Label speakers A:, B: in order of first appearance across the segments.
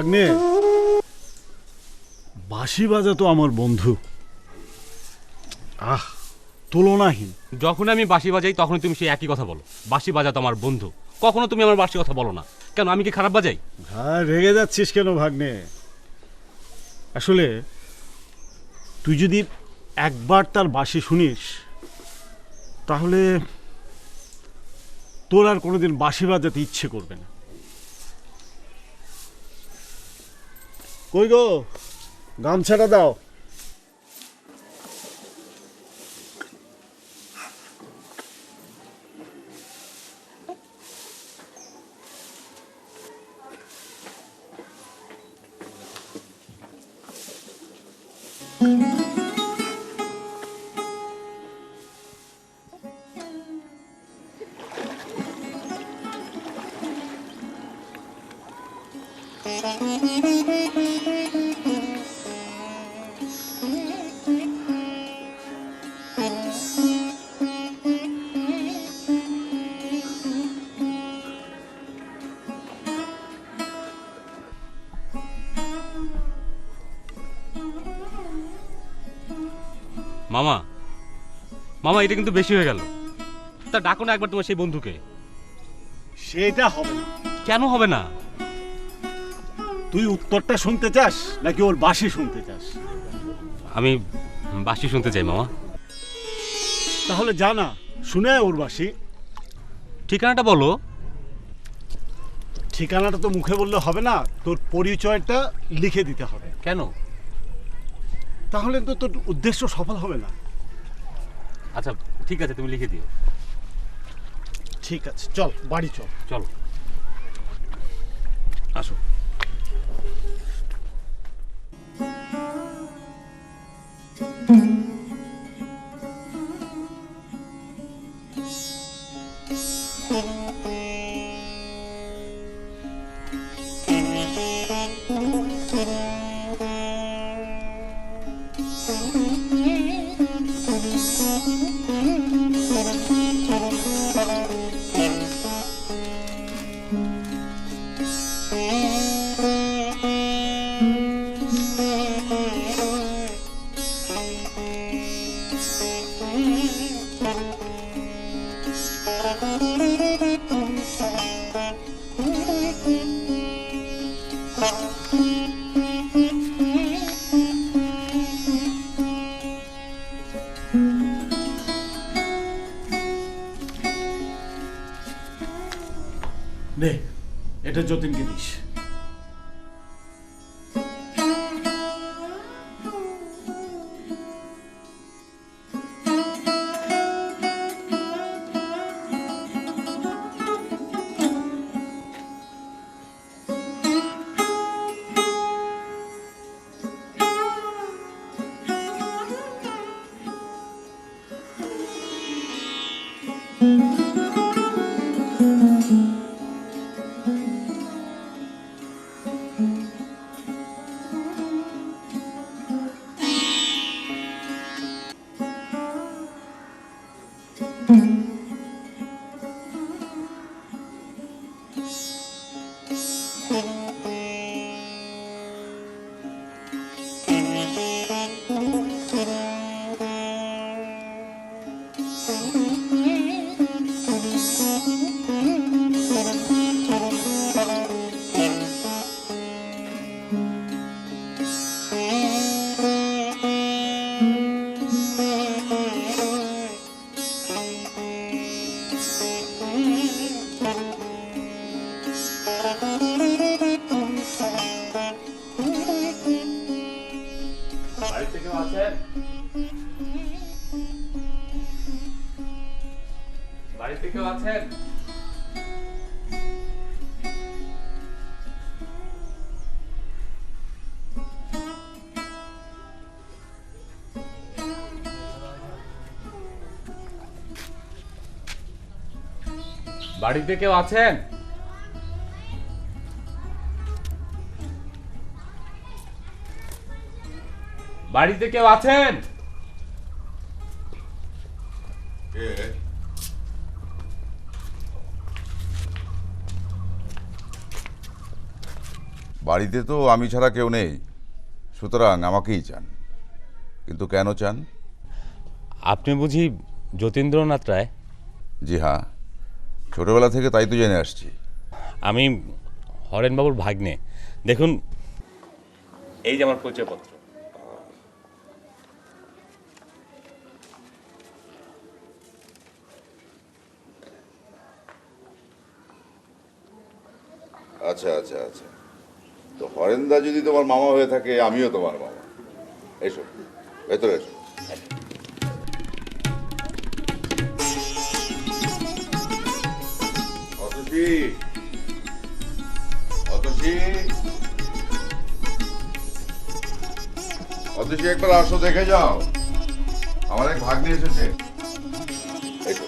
A: ভাগ্নে, বাঁশি বাজা তো আমার বন্ধু, তুলনাহীন।
B: যখন আমি বাঁশি বাজাই তখন তুমি সেই একই কথা বলো, বাঁশি বাজা তো আমার বন্ধু। কখনো তুমি আমার বাঁশি কথা বলো না কেন? আমি কি খারাপ বাজাই?
A: রেগে যাচ্ছিস কেন ভাগ্নে? আসলে তুই যদি একবার তার বাঁশি শুনিস তাহলে তোর আর কোনোদিন বাঁশি বাজাতে ইচ্ছে করবে না। কই গো, গামছাটা দাও।
B: মামা, মামা এটা কিন্তু বেশি হয়ে গেল। তা ডাকো না একবার তোমার সেই বন্ধুকে।
A: সেটা হবে না।
B: কেন হবে না?
A: তুই উত্তরটা শুনতে চাস নাকি ওর বাঁশি শুনতে চাস?
B: আমি বাঁশি শুনতে চাই মামা।
A: তাহলে জানা শুনে ওর বাঁশি।
B: ঠিকানাটা বলো।
A: ঠিকানাটা তো মুখে বললে হবে না, তোর পরিচয়টা লিখে দিতে হবে।
B: কেন?
A: তাহলে তো তোর উদ্দেশ্য সফল হবে না।
B: আচ্ছা ঠিক আছে, তুমি লিখে দিও।
A: ঠিক আছে, চল বাড়ি চল।
B: চলো আসো।
A: নে, এটা যতীনকে দিস।
B: বাড়িতে কেউ আছেন? বাড়িতে কেউ আছেন? বাড়িতে কেউ আছেন? বাড়িতে কেউ আছেন?
C: বাড়িতে তো আমি ছাড়া কেউ নেই, সুতরাং আমাকেই চান। কিন্তু কেন চান?
B: আপনি বুঝি যতীন্দ্রনাথ রায়?
C: জি হ্যাঁ, ছোটবেলা থেকে তাই তো জেনে আসছি।
B: আমি হরেনবাবুর ভাগ্নে। দেখুন, এই যে আমার পরিচয়পত্র।
C: আচ্ছা আচ্ছা আচ্ছা, তো হরেন্দা যদি তোমার মামা হয়ে থাকে, আমিও তোমার মামা। এসো, ভেতরে এসো। অতসী, অতসী, অতসী, একবার আসো, দেখে যাও, আমার এক ভাগ্নে এসেছে। এসো।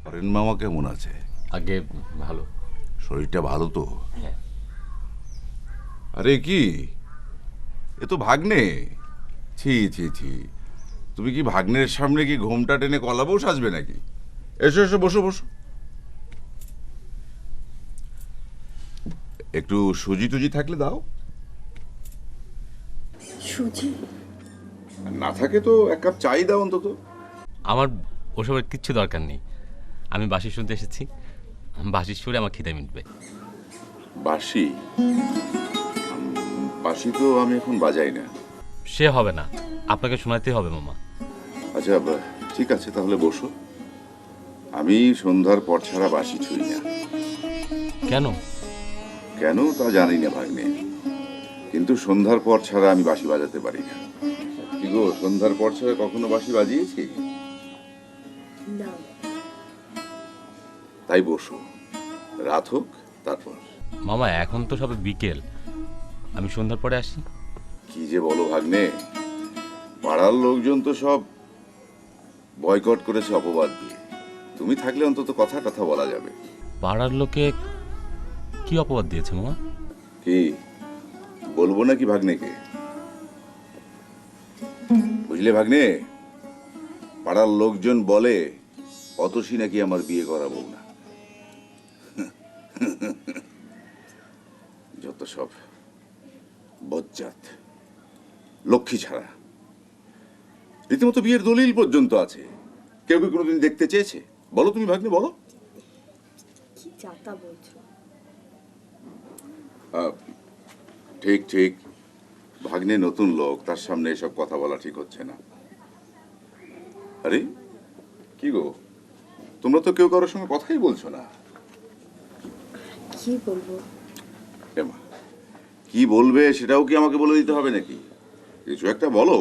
C: হরেন মামা কেমন আছে?
B: আগে ভালো।
C: শরীরটা ভালো তো?
B: হ্যাঁ।
C: আরে কি, এ তো ভাগ্নে। ছি ছি ছি, তুমি কি ভাগ্নের সামনে কি ঘোমটা টেনে কলাবও সাজবে নাকি? এসো এসো, বসো বসো। একটু সুজি টুজি থাকলে দাও।
D: সুজি?
C: আর না থাকে তো এক কাপ চাই দাও অন্তত।
B: আমার ওসবের কিচ্ছু দরকার নেই। আমি বাঁশি শুনতে এসেছি, বাঁশির সুরে আমার খিদে মিটবে।
C: বাঁশি? বাঁশি তো আমি এখন বাজাই না।
B: সে হবে না, আপনাকে শোনাতেই হবে মামা।
C: আচ্ছা ঠিক আছে, তাহলে বসো। আমি সন্ধ্যার পর ছাড়া বাঁশি ছুঁই না।
B: কেন?
C: কেন তা জানি না ভাগ্নে, কিন্তু সন্ধ্যার পর ছাড়া আমি বাঁশি বাজাতে পারি না। কি গো, সন্ধ্যার পর ছাড়া কখনো বাঁশি বাজিয়েছি?
D: না।
C: তাই বসো, রাত হোক তারপর।
B: মামা, এখন তো সবে বিকেল, আমি সন্ধ্যার পরে আসি।
C: কি যে বলো ভাগ্নে, পাড়ার লোকজন তো সব বয়কট করেছে অপবাদ দিয়ে। তুমি থাকলে অন্তত কথা কথা বলা যাবে।
B: পাড়ার লোকে কি অপবাদ দিয়েছে মামা?
C: কি বলবো নাকি ভাগ্নেকে? বুঝলে ভাগ্নে, পাড়ার লোকজন বলে অতসী নাকি আমার বিয়ে করাবো না। যত সব বজ্জাত, লক্ষ্মী ছাড়া। রীতিমতো বিয়ের দলিল পর্যন্ত আছে। কেউ কি কোনোদিন দেখতে চেয়েছে? বলো তুমি ভাগ্নে, বলো।
D: কি যাতা বলছো?
C: ঠিক ঠিক, ভাগ্নে নতুন লোক, তার সামনে এসব কথা বলা ঠিক হচ্ছে না। আরে কি গো, তোমরা তো কেউ কারোর সঙ্গে কথাই বলছো না।
D: কি বলবো?
C: এমা, কি বলবে সেটাও কি আমাকে বলে দিতে হবে নাকি? কিছু একটা বলো,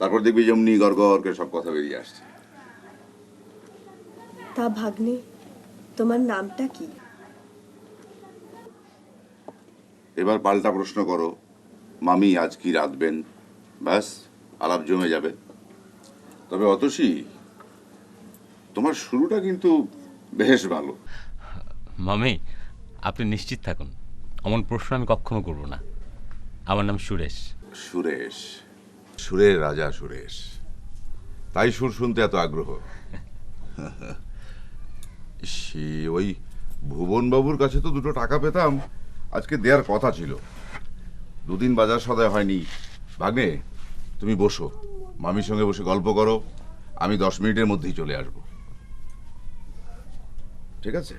C: তারপর দেখবি যেমনি গড় গড় করে সব কথা বেরিয়ে আসছে।
D: তা ভাগ্নে, তোমার নামটা কি?
C: এবার পাল্টা প্রশ্ন করো, মামি আজ কি রাঁধবেন? ব্যাস, আলাপ জমে যাবে। তবে অতসী, তোমার শুরুটা কিন্তু বেশ ভালো।
B: মামি, আপনি নিশ্চিত থাকুন, এমন প্রশ্ন আমি কখনো করব না। আমার নাম সুরেশ।
C: সুরেশ? সুরের রাজা সুরেশ, তাই সুর শুনতে এত আগ্রহ। সে ওই ভুবনবাবুর কাছে তো দুটো টাকা পেতাম, আজকে দেওয়ার কথা ছিল। দুদিন বাজার সদায় হয়নি। ভাগ্নে, তুমি বসো, মামির সঙ্গে বসে গল্প করো, আমি 10 মিনিটের মধ্যেই চলে আসব। ঠিক আছে?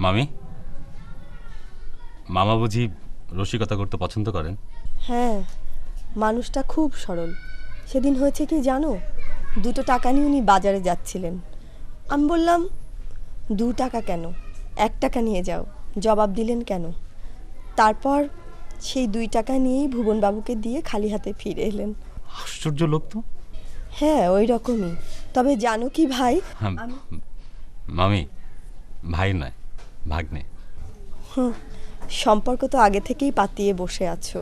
B: মামি, মামা বুঝি রসিকতা করতে পছন্দ করেন?
D: হ্যাঁ, মানুষটা খুব সরল। সেদিন হয়েছে কি জানো, 2 টাকা নিয়ে উনি বাজারে যাচ্ছিলেন। আমি বললাম 2 টাকা কেন, 1 টাকা নিয়ে যাও। জবাব দিলেন কেন। তারপর সেই 2 টাকা নিয়েই ভুবনবাবুকে দিয়ে খালি হাতে ফিরে এলেন।
B: আশ্চর্য লোক তো।
D: হ্যাঁ, ওই রকমই। তবে জানো কি ভাই,
B: হ্যাঁ, মামি ভাই নয়, ভাগ্নে।
D: সম্পর্ক তো আগে থেকেই পাতিয়ে বসে আছো।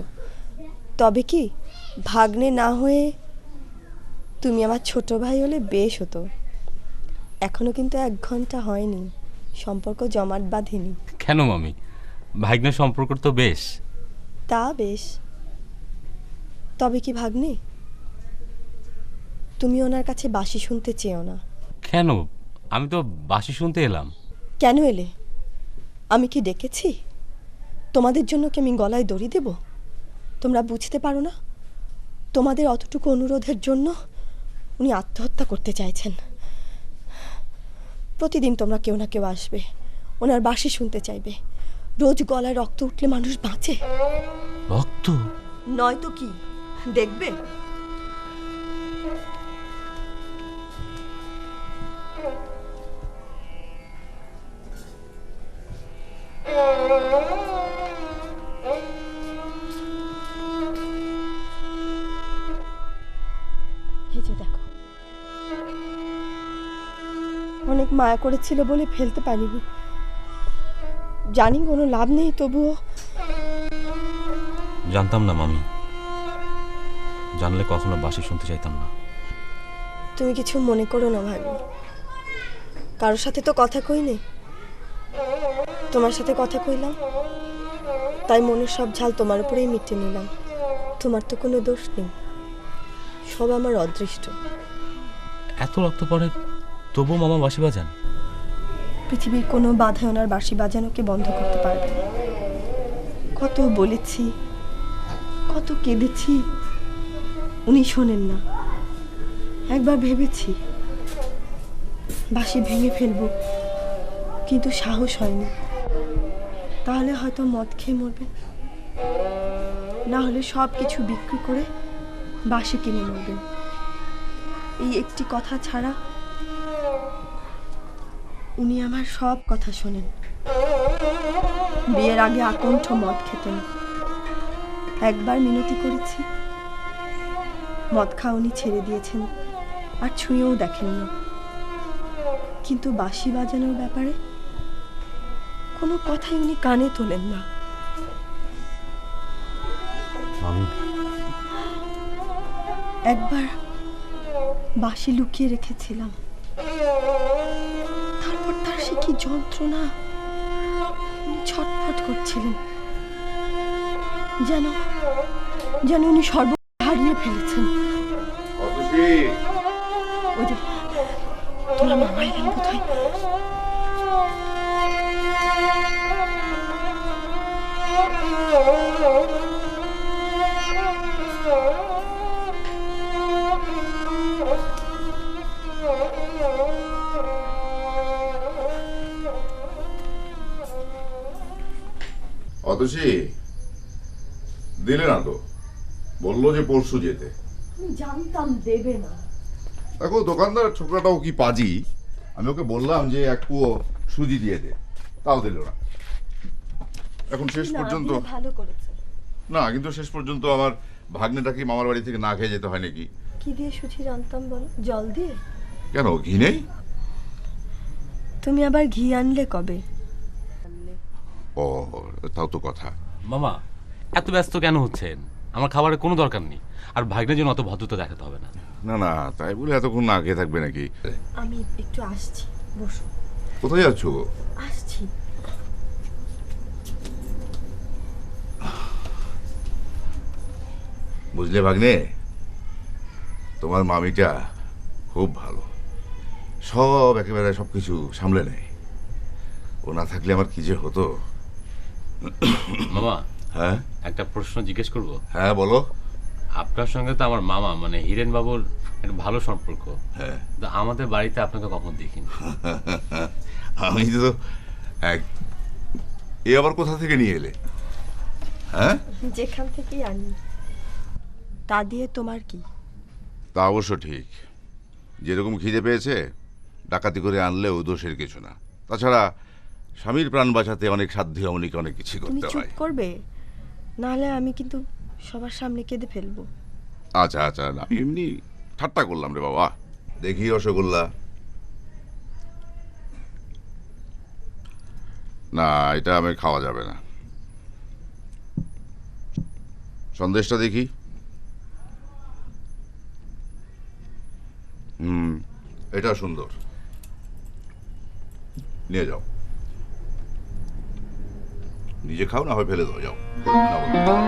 D: তবে কি ভাগ্নে না হয়ে তুমি আমার ছোট ভাই হলে বেশ হতো। এখনো কিন্তু 1 ঘন্টা হয়নি, সম্পর্ক জমাট বাঁধেনি।
B: কেন মামি, ভাগ্নে সম্পর্ক তো বেশ।
D: তা বেশ, তবে কি ভাগ্নে তুমি ওনার কাছে বাঁশি শুনতে চেও না?
B: কেন? আমি তো বাঁশি শুনতে এলাম।
D: কেন এলে? আমি কি ডেকেছি? তোমাদের জন্য কি আমি গলায় দড়ি দেব? তোমরা বুঝতে পারো না? তোমাদের অতটুকু অনুরোধের জন্য উনি আত্মহত্যা করতে চাইছেন। প্রতিদিন তোমরা কেউ না কেউ আসবে, ওনার বাঁশি শুনতে চাইবে। রোজ গলায় রক্ত উঠলে মানুষ বাঁচে?
B: রক্ত?
D: নয়তো কি দেখবে? এই যে দেখো, অনেক মায়া করেছিল বলে ফেলতে পারিনি। জানি কোনো লাভ নেই, তবুও।
B: জানতাম না মামি, জানলে কখনো বাঁশি শুনতে চাইতাম না।
D: তুমি কিছু মনে করো না ভাই, কারোর সাথে তো কথা কই নেই, তোমার সাথে কথা কইলাম, তাই মনের সব ঝাল তোমার উপরেই মিটে নিলাম। তোমার তো কোনো দোষ নেই, সব আমার অদৃষ্ট।
B: এত রক্ত পড়ে তবুও মামা বাঁশি বাজান?
D: পৃথিবীর কোনো বাধা ওনার বাঁশি বাজানোকে বন্ধ করতে পারবে না। কত বলেছি, কত কেঁদেছি, উনি শোনেন না। একবার ভেবেছি বাঁশি ভেঙে ফেলবো, কিন্তু সাহস হয়নি। তাহলে হয়তো মদ খেয়ে মরবে, না হলে সব কিছু বিক্রি করে বাঁশি কিনে মরবে। এই একটি কথা ছাড়া উনি আমার সব কথা শোনেন। বিয়ের আগে আকণ্ঠ মদ খেতেন। একবার মিনতি করেছি, মদ খাওয়া উনি ছেড়ে দিয়েছেন, আর ছুঁয়েও দেখেন না। কিন্তু বাঁশি বাজানোর ব্যাপারে কোনো কথাই উনি কানে তোলেন না।
B: মামি,
D: একবার বাঁশি লুকিয়ে রেখেছিলাম, তারপর তার সে কি যন্ত্রণা! উনি ছটফট করছিলেন, যেন যেন উনি সর্ব হারিয়ে ফেলেছেন। ওই যে তোমার মামা এলেন বোধ হয়।
C: অতসী দিলে না তো, বললো যে পরশু যেতে।
D: আমি জানতাম দেবে না।
C: দেখো দোকানদার ছোকরাটাও কি পাজি, আমি ওকে বললাম যে 1 কুয়ো সুজি দিয়ে দে, তাও দিল না। এখন শেষ
D: না,
C: পর্যন্ত
D: দিয়ে ভালো করেছে।
C: না, কিন্তু শেষ পর্যন্ত আমার ভাগ্নেটাকে মামার বাড়ি থেকে না খেয়ে যেতে হয় নাকি?
D: কি দিয়ে সুজি জানতাম বলো? জল দিয়ে?
C: কেন, ঘি নেই?
D: তুমি আবার ঘি আনলে কবে?
C: ও, তাও তো কথা।
B: মামা এত ব্যস্ত কেন হচ্ছেন? আমার খাবারের কোনো দরকার নেই, আর ভাগ্নের জন্য অত ভদ্রতা দেখাতে হবে না।
C: না না, তাই বলে এতক্ষণ না খেয়ে থাকবে নাকি?
D: আমি একটু আসছি, বসো।
C: কোথায় যাচ্ছ?
D: আসছি।
C: বুঝলে ভাগ্নে, তোমার মামিটা খুব ভালো, সব একেবারে সবকিছু সামলে নেয়। ও না থাকলে আমার কি যে হতো।
B: মামা,
C: হ্যাঁ
B: একটা প্রশ্ন জিজ্ঞেস করব?
C: হ্যাঁ বলো।
B: আপনার সঙ্গে তো আমার মামা মানে হিরেন বাবুর একটা ভালো সম্পর্ক,
C: হ্যাঁ,
B: তো আমাদের বাড়িতে আপনাকে কখন দেখিনি।
C: আমি তো এক এ আবার কোথা থেকে নিয়ে এলে? হ্যাঁ,
D: যেখান থেকেই আনি, তা দিয়ে তোমার কি?
C: তা অবশ্য ঠিক। যেরকম খিদে পেয়েছে ডাকাতি করে আনলেও দোষের কিছু না। তাছাড়া স্বামীর প্রাণ বাঁচাতে অনেক সাধ্যে অমনিকে অনেক কিছু
D: তুমি
C: করতে
D: চুপ
C: হয়।
D: করবে, নাহলে আমি কিন্তু সবার সামনে কেঁদে ফেলবো।
C: আচ্ছা আচ্ছা, না, আমি এমনি ঠাট্টা করলাম রে বাবা। দেখি রসগোল্লা। না, এটা আমি খাওয়া যাবে না। সন্দেশটা দেখি। এটা সুন্দর, নিয়ে যাও। নিজে খাও, না হয় ফেলে দাও, যাও। নাও।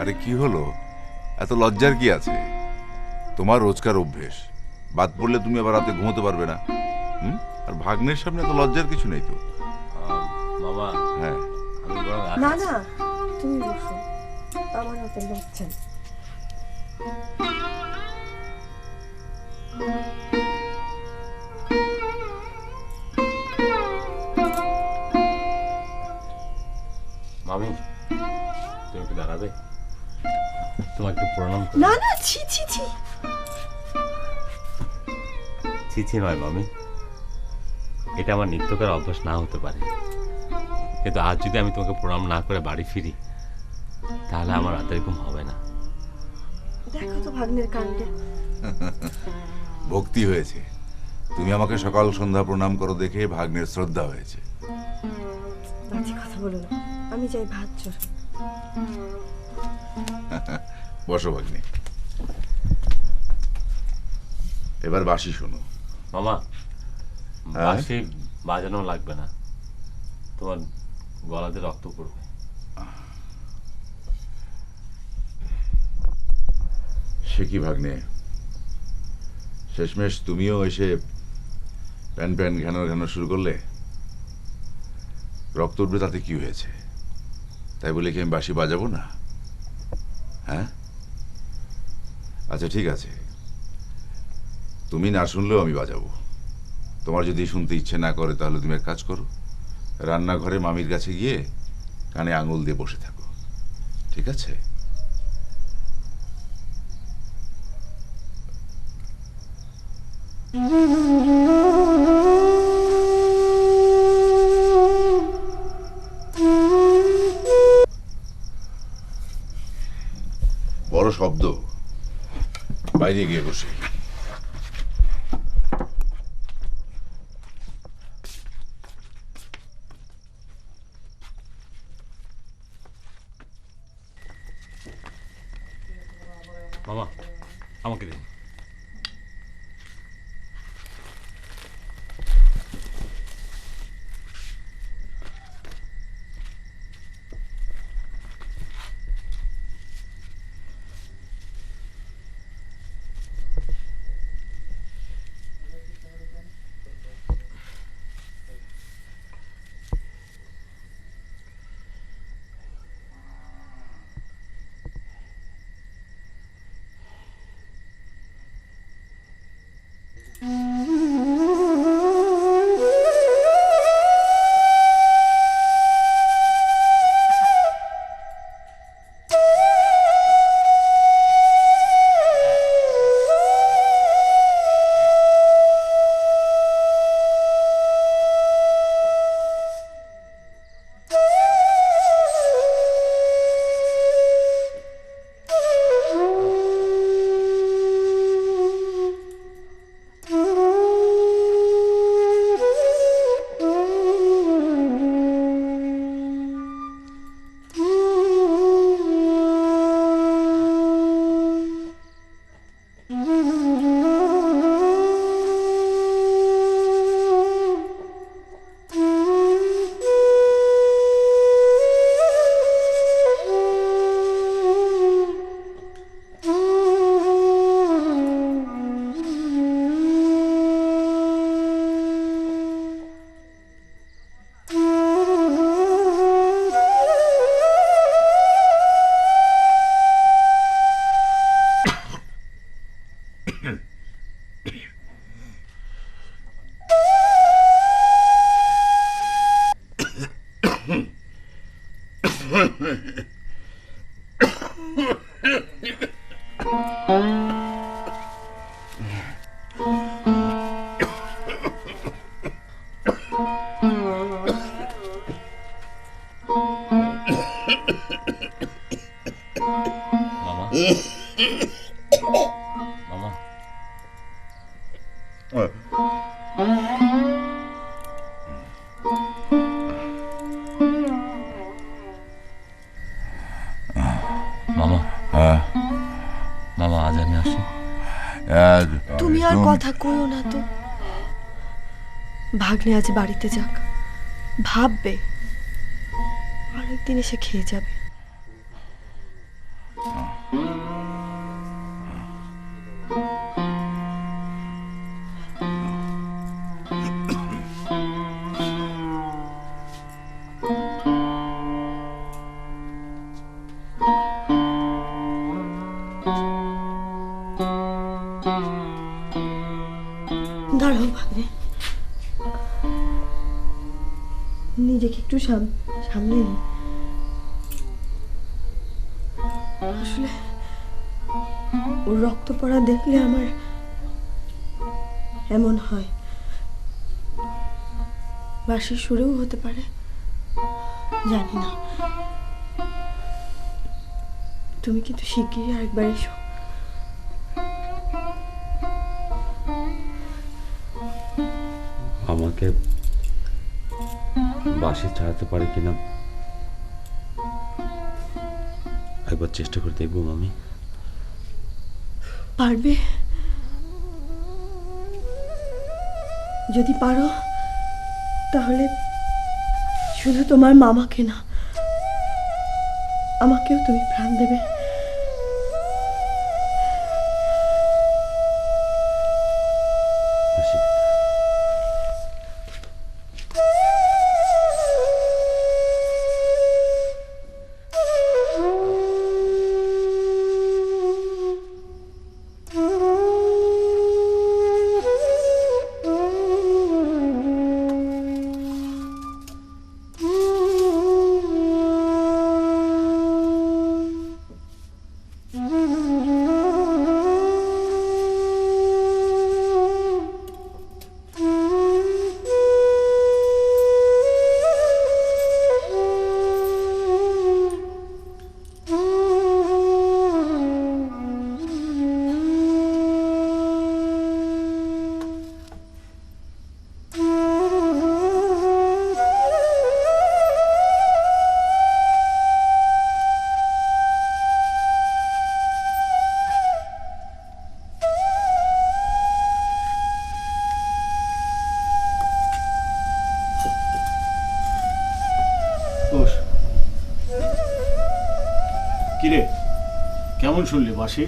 C: আরে কি হলো, এত লজ্জার কি আছে? তোমার রোজকার অভ্যেস, বাদ পড়লে তুমি আবার রাতে ঘুমোতে পারবে না। আর ভাগ্নের সামনে এত লজ্জার কিছু নেই তো।
B: মামা,
C: হ্যাঁ,
B: আমি বরং
D: না না, তুমি বসো, আমার হাতে লজ্জা নেই।
B: মামি, তুমি একটু দাঁড়াবে? তোমাকে একটু প্রণাম করি।
D: না না, ছি ছি ছি।
B: ছি নয় মামি, এটা আমার নিত্যকার অভ্যাস না হতে পারে, কিন্তু আজ যদি আমি তোমাকে প্রণাম না করে বাড়ি ফিরি, তাহলে আমার রাতে এরকম হবে না।
D: দেখো তো ভাগ্নের কাণ্ডে।
C: ভক্তি হয়েছে। তুমি আমাকে সকাল সন্ধ্যা প্রণাম করো দেখে ভাগ্নের শ্রদ্ধা হয়েছে।
D: বাজে কথা বলো না, আমি যাই ভাত চড়।
C: বসো ভাগ্নে, এবার বাসি শোনো।
B: মামা,
C: হ্যাঁ?
B: বাঁশি বাজানো লাগবে না, তোমার গলাতে রক্ত পড়বে।
C: সে কি ভাগ্নে, শেষমেশ তুমিও এসে প্যান প্যান ঘ্যানো ঘ্যানো শুরু করলে। রক্ত উঠবে তাতে কি হয়েছে? তাই বলে কি আমি বাঁশি বাজাবো না? হ্যাঁ, আচ্ছা ঠিক আছে, তুমি না শুনলেও আমি বাজাবো। তোমার যদি শুনতে ইচ্ছে না করে তাহলে তুমি এক কাজ করো, রান্নাঘরে মামির কাছে গিয়ে কানে আঙুল দিয়ে বসে থাকো, ঠিক আছে? বড় শব্দ, বাইরে গিয়ে বসে।
B: মামা, আমাকে দিন। মামা মামা
C: হ্যাঁ
B: মামা আজ আমি আসি।
D: তুমি আর কথা কইও না তো। ভাগ্নে আজ বাড়িতে যাক, ভাববে আরেকদিন এসে খেয়ে যাবে। দাঁড়াও ভাগ্নে, নিজেকে একটু সামনে নি। আসলে ওর রক্ত পড়া দেখলে আমার এমন হয়। বাঁশির সুরেও হতে পারে, জানি না। তুমি কিন্তু শিগগিরই আরেকবার এসো।
B: আমাকে বাসে ছাড়াতে পারে কিনা একবার চেষ্টা করে দেখবো মামি।
D: পারবে? যদি পারো তাহলে শুধু তোমার মামাকে না, আমাকেও তুমি প্রাণ দেবে।
B: আসি।
A: কিরে, কেমন শুনলি বাঁশি?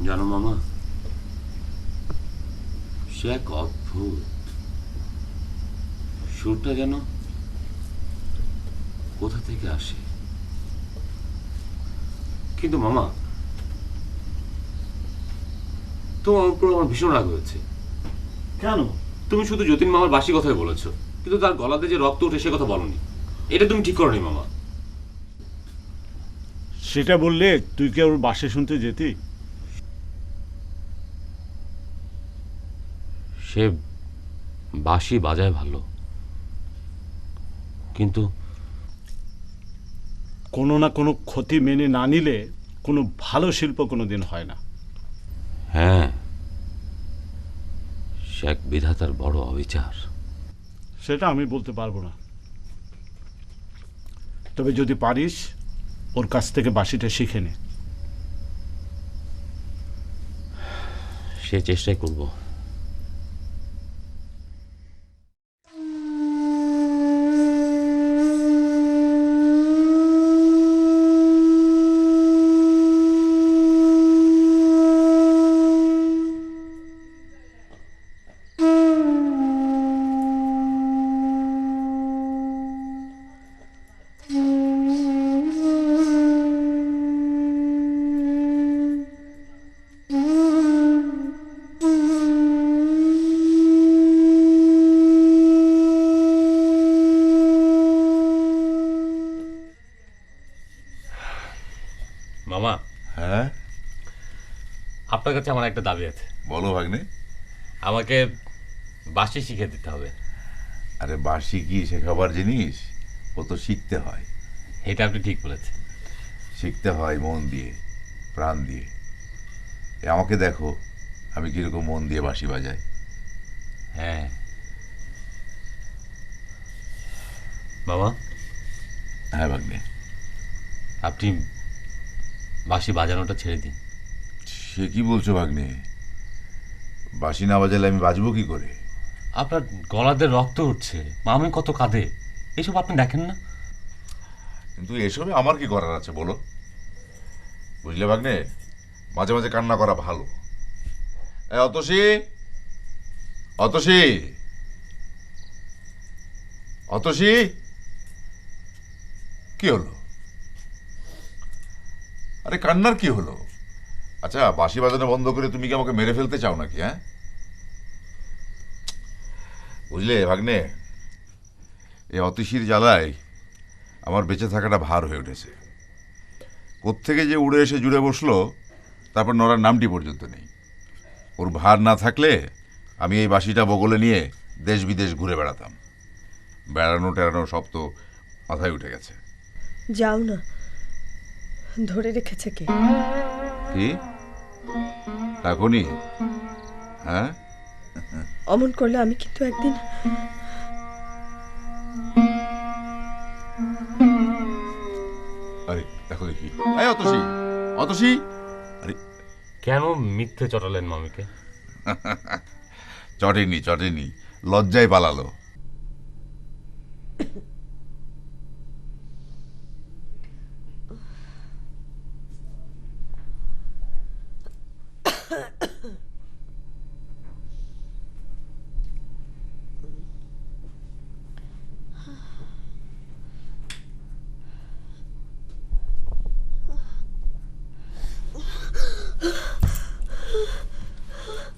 B: জানো মামা, সে এক অদ্ভুত সুরটা যেন কোথা থেকে আসে। কিন্তু মামা, তোমার উপর আমার ভীষণ রাগ হয়েছে।
A: কেন?
B: তুমি শুধু যতীন মামার বাসি কথাই বলেছো, কিন্তু তার গলাতে যে রক্ত উঠে সে কথা বলনি। এটা তুমি ঠিক করনি মামা।
A: সেটা বললে তুই কি ওর বাসে শুনতে যেতি?
B: সে বাঁশি বাজায় ভালো, কিন্তু
A: কোনো না কোনো ক্ষতি মেনে না নিলে কোনো ভালো শিল্প কোনোদিন হয় না।
B: হ্যাঁ, সে এক বিধাতার বড় অবিচার।
A: সেটা আমি বলতে পারবো না, তবে যদি পারিস ওর কাছ থেকে বাঁশিটা শিখে নে।
B: সে চেষ্টাই করবো। মামা,
C: হ্যাঁ
B: আপনার কাছে আমার একটা দাবি আছে।
C: বলো ভাগ্নে।
B: আমাকে বাঁশি শিখে দিতে হবে।
C: আরে বাঁশি কি শেখাবার জিনিস? ও তো শিখতে হয়।
B: এটা আপনি ঠিক বলেছেন।
C: শিখতে হয় মন দিয়ে, প্রাণ দিয়ে। আমাকে দেখো, আমি কিরকম মন দিয়ে বাঁশি বাজাই।
B: হ্যাঁ বাবা,
C: হ্যাঁ ভাগ্নে।
B: আপনি বাঁশি বাজানোটা ছেড়ে দিন।
C: সে কি বলছো ভাগ্নে? বাঁশি না বাজালে আমি বাজবো কি করে?
B: আপনার গলাতে রক্ত উঠছে, মামি কত কাঁদে, এইসব আপনি দেখেন না?
C: কিন্তু এসবে আমার কি করার আছে বলো? বুঝলে ভাগ্নে, মাঝে মাঝে কান্না করা ভালো। অতসী, অতসী, অতসী, কি হলো? আরে কান্নার কি হলো? আচ্ছা, বাঁশি বাজানো বন্ধ করে তুমি কি আমাকে মেরে ফেলতে চাও নাকি? হ্যাঁ, বুঝলে ভাগ্নে, এই অতিশীর জ্বালায় আমার বেঁচে থাকাটা ভার হয়ে উঠেছে। কোত্থেকে যে উড়ে এসে জুড়ে বসলো, তারপর নড়ার নামটি পর্যন্ত নেই। ওর ভার না থাকলে আমি এই বাঁশিটা বগলে নিয়ে দেশ বিদেশ ঘুরে বেড়াতাম। বেড়ানো টেড়ানো সব তো মাথায় উঠে গেছে।
D: যাও না, ধরে রেখেছে কে?
C: কি এখনই? হ্যাঁ,
D: অমন করলে আমি কিন্তু একদিন।
C: আরে দেখো দেখি, এই অতসী, অতসী, আরে
B: কেন মিথ্যে চটালেন মামিকে?
C: চটেনি চটেনি, লজ্জায় পালালো।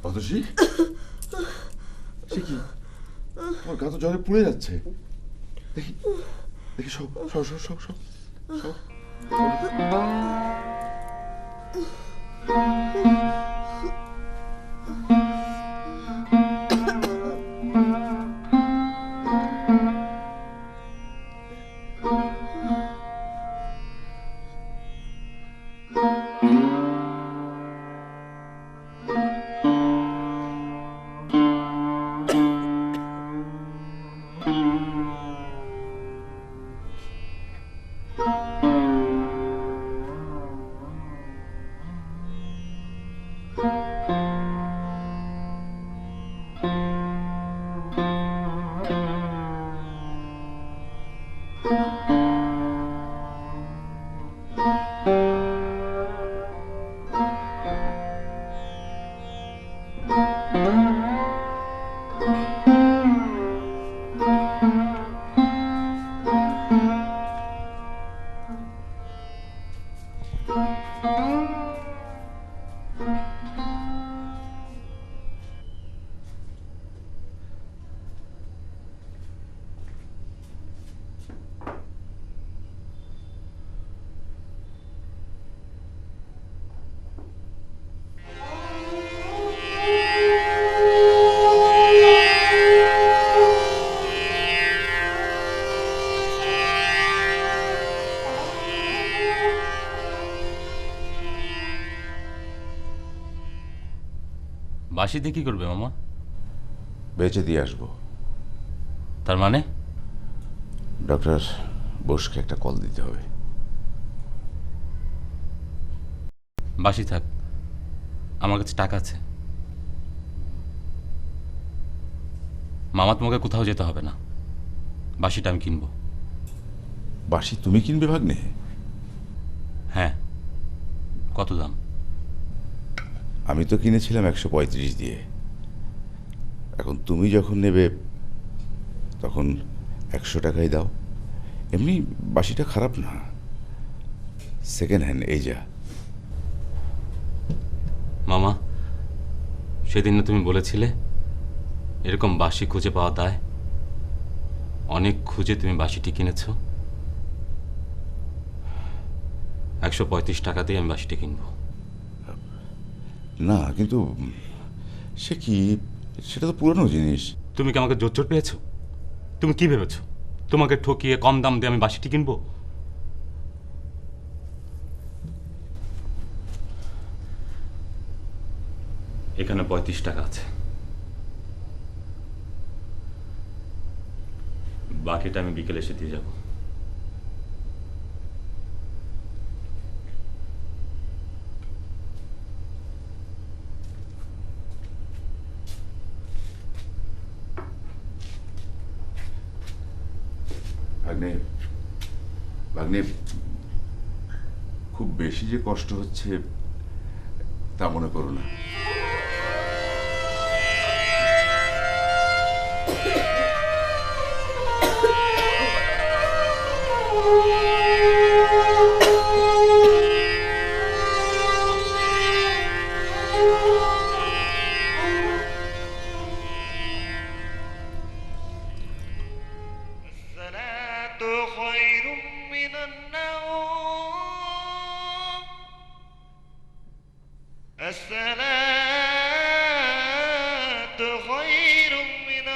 C: অতসী, সে কি? তোমার গা তো জ্বরে পুড়ে যাচ্ছে। দেখি দেখি, সব সব সব সব সব সব।
B: বাঁশি দিয়ে কি করবে মামা?
C: বেঁচে দিয়ে আসবো।
B: তার মানে?
C: ডক্টর বোসকে একটা কল দিতে হবে।
B: বাঁশি থাক, আমার কাছে টাকা আছে। মামা, তোমাকে কোথাও যেতে হবে না, বাঁশিটা আমি কিনবো।
C: বাঁশি তুমি কিনবে ভাগ্নে?
B: হ্যাঁ। কত দাম?
C: আমি তো কিনেছিলাম 135 দিয়ে। এখন তুমি যখন নেবে তখন 100 টাকাই দাও। এমনি বাঁশিটা খারাপ না, সেকেন্ড হ্যান্ড। এই যা।
B: মামা, সেদিন না তুমি বলেছিলে এরকম বাঁশি খুঁজে পাওয়া দায়? অনেক খুঁজে তুমি বাঁশিটি কিনেছ। 135 টাকা দিয়ে আমি বাঁশিটি কিনবো।
C: না কিন্তু সে কি, সেটা তো পুরনো জিনিস।
B: তুমি কি আমাকে জোর পেয়েছো? তুমি কি ভেবেছো তোমাকে ঠকিয়ে কম দাম দিয়ে আমি বাঁশিটি কিনবো? এখানে 35 টাকা আছে, বাকিটা আমি বিকেলে এসে দিয়ে যাব।
C: ভাগ্নে, ভাগ্নে, খুব বেশি যে কষ্ট হচ্ছে তা মনে করো না।
E: الصلاة خير من النوم. الصلاة خير من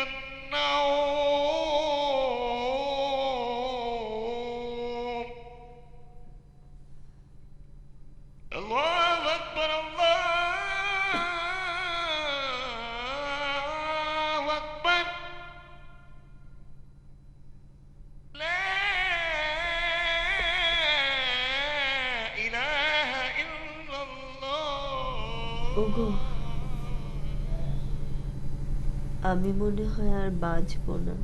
E: النوم. الله أكبر الله أكبر. لا إله إلا الله.
F: ওগো, আমি মনে হয় আর বাঁচবো না।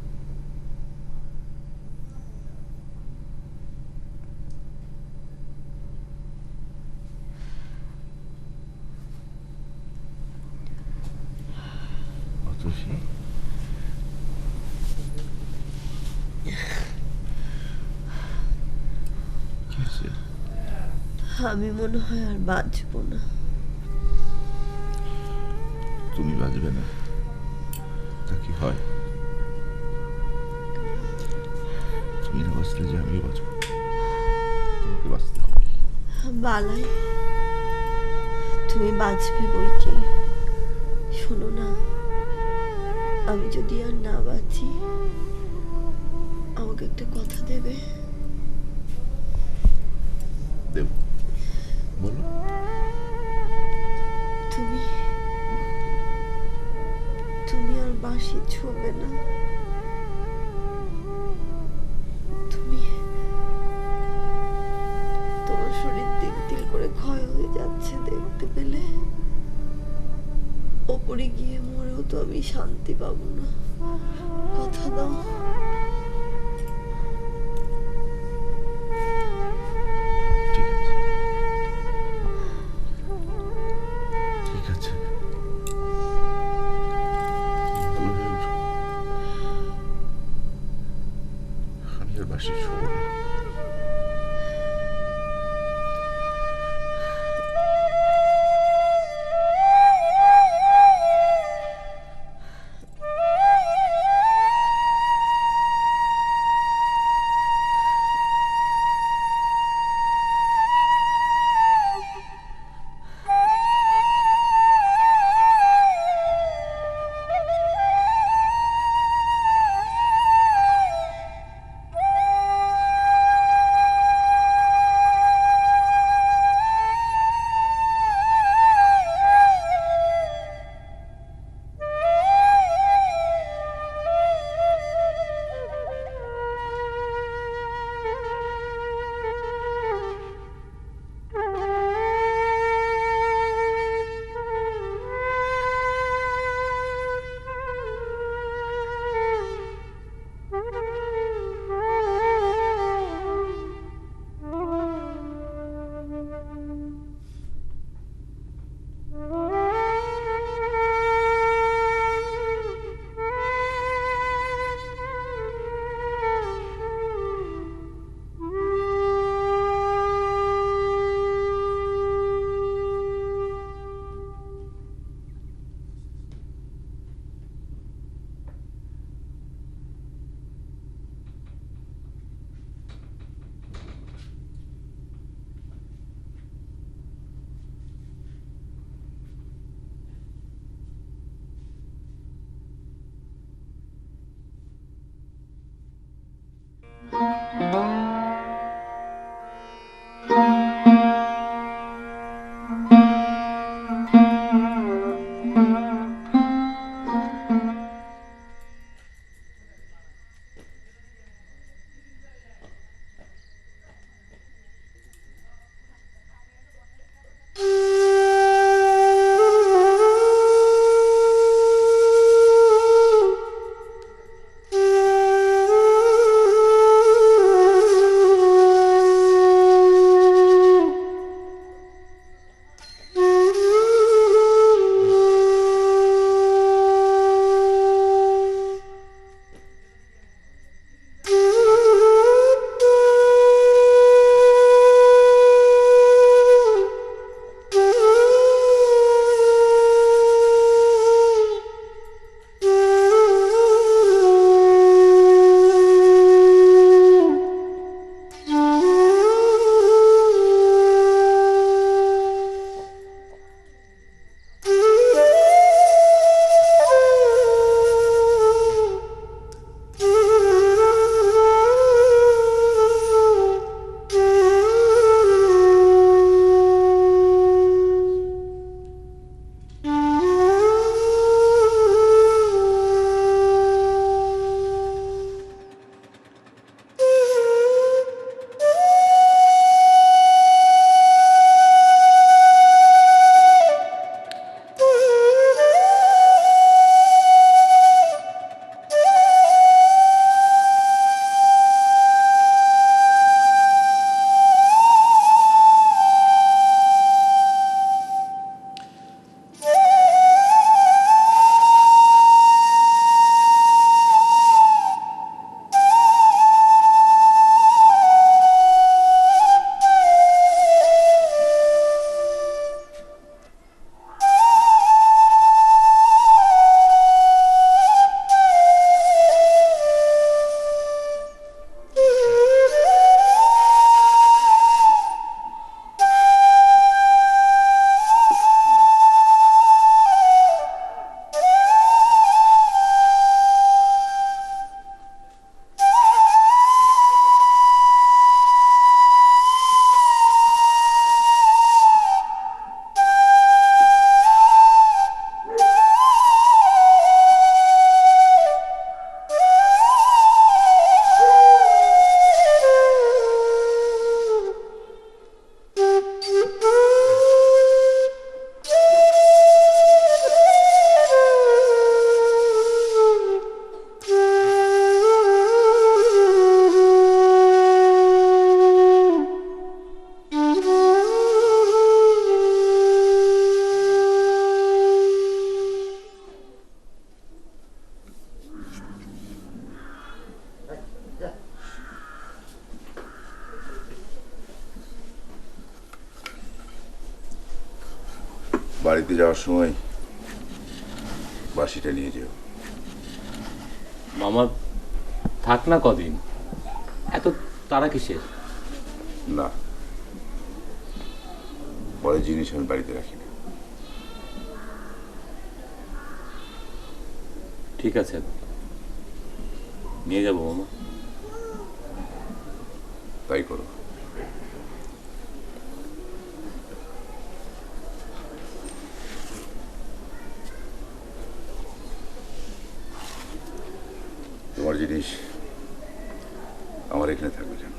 C: অতসী,
F: আমি মনে হয় আর বাঁচবো না।
C: তুমি বাঁচবে না তা কি হয়? তুমি না বাঁচলে যে আমিও বাঁচবো, তোমাকে বাঁচতে হবে।
F: বালাই, তুমি বাঁচবে বই কি। শোনো না, আমি যদি আর না বাঁচি, আমাকে একটা কথা দেবে?
C: দেব, বলো।
F: তুমি তুমি আর বাঁশি ছোঁবে না। তুমি, তোমার শরীর দিন দিন করে ক্ষয় হয়ে যাচ্ছে দেখতে পেলে। ওপরে গিয়ে মরেও তো আমি শান্তি পাবো না। কথা দাও।
C: ঠিক আছে, ঠিক আছে, ভালো হয়ে উঠো। আমি আর বাসি শোবো না। বাড়িতে যাওয়ার সময় বাসিটা নিয়ে যেও।
B: মামা থাক না কদিন, এত তারা কিসের?
C: না, পরে জিনিস আমি বাড়িতে রাখি না।
B: ঠিক আছে, নিয়ে যাবো মামা।
C: তাই করো। তোমার জিনিস আমার এখানে থাকবে কেন?